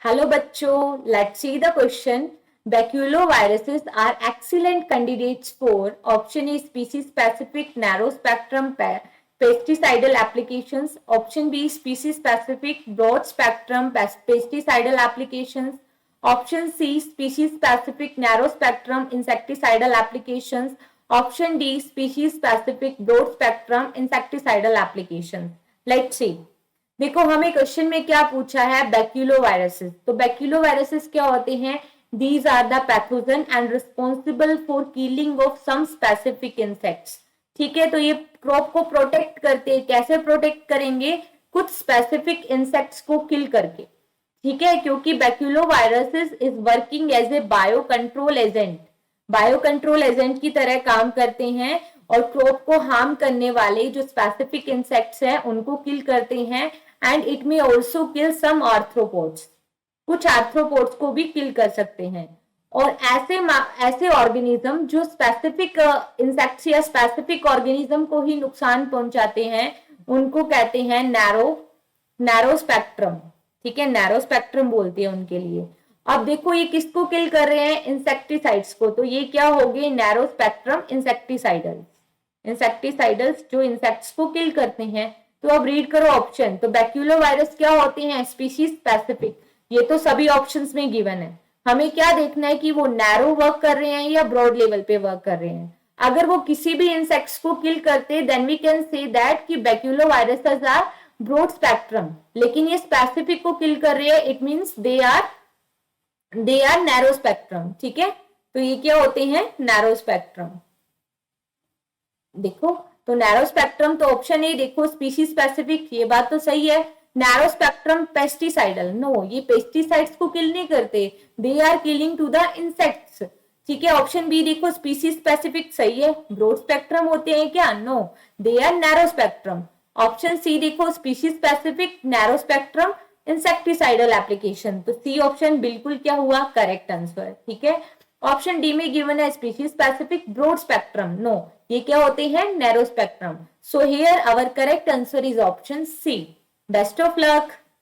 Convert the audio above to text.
Hello bachcho, let's see the question. Baculoviruses are excellent candidates for option A species specific narrow spectrum pesticidal applications, option B species specific broad spectrum pesticidal applications, option C species specific narrow spectrum insecticidal applications, option D species specific broad spectrum insecticidal applications. Let's see. देखो हमें question में क्या पूछा है, बैक्यूलोवायरसेस। तो बैक्यूलोवायरसेस क्या होते हैं? These are the pathogen and responsible for killing of some specific insects. ठीक है, तो ये क्रॉप को प्रोटेक्ट करते हैं। कैसे प्रोटेक्ट करेंगे? कुछ स्पेसिफिक इंसेक्ट्स को किल करके। ठीक है, क्योंकि baculoviruses is working as a bio control agent, bio control agent की तरह काम करते हैं और क्रॉप को हार्म करने वाले जो स्पेसिफिक इंसेक्ट्स हैं उनको किल करते हैं। And it may also kill some arthropods, कुछ आर्थ्रोपोड्स को भी किल कर सकते हैं। और ऐसे ऑर्गेनिज्म जो स्पेसिफिक इंसेक्ट्स या स्पेसिफिक ऑर्गेनिज्म को ही नुकसान पहुंचाते हैं उनको कहते हैं नैरो स्पेक्ट्रम। ठीक है, नैरो स्पेक्ट्रम बोलते हैं उनके लिए। अब देखो ये किसको किल कर रहे हैं? इंसेक्टिसाइड्स को। तो ये क्या हो गए? Narrow spectrum इंसेक्टिसाइडल्स। इंसेक्टिसाइडल्स जो इंसेक्ट्स को किल करते हैं। तो अब रीड करो ऑप्शन। तो बैक्यूलोवायरस क्या होते हैं? Species specific. ये तो सभी ऑप्शंस में गिवन है। हमें क्या देखना है कि वो नैरो वर्क कर रहे हैं या ब्रॉड लेवल पे वर्क कर रहे हैं। अगर वो किसी भी इंसेक्ट्स को किल करते then we can say that कि बैक्यूलोवायरसेस आर ब्रॉड स्पेक्ट्रम। लेकिन ये स्पेसिफिक को किल कर रहे हैं, it means they are narrow spectrum. ठीक है, तो ये क्या होते हैं? Narrow spectrum. देखो तो नैरो स्पेक्ट्रम तो ऑप्शन ए देखो स्पीशीज स्पेसिफिक, ये बात तो सही है। नैरो स्पेक्ट्रम पेस्टिसाइडल, नो, ये पेस्टिसाइड्स को किल नहीं करते, they are killing to the insects. ठीक है, ऑप्शन बी देखो स्पीशीज स्पेसिफिक, सही है। ब्रॉड स्पेक्ट्रम होते हैं क्या? No, they are narrow spectrum. Option C देखो species specific narrow spectrum insecticidal application, तो सी ऑप्शन बिल्कुल क्या हुआ? Correct answer. ठीक है, ऑप्शन डी में गिवन है species specific broad spectrum, no, ये क्या होते हैं? Narrow spectrum. So here our correct answer is option C. Best of luck.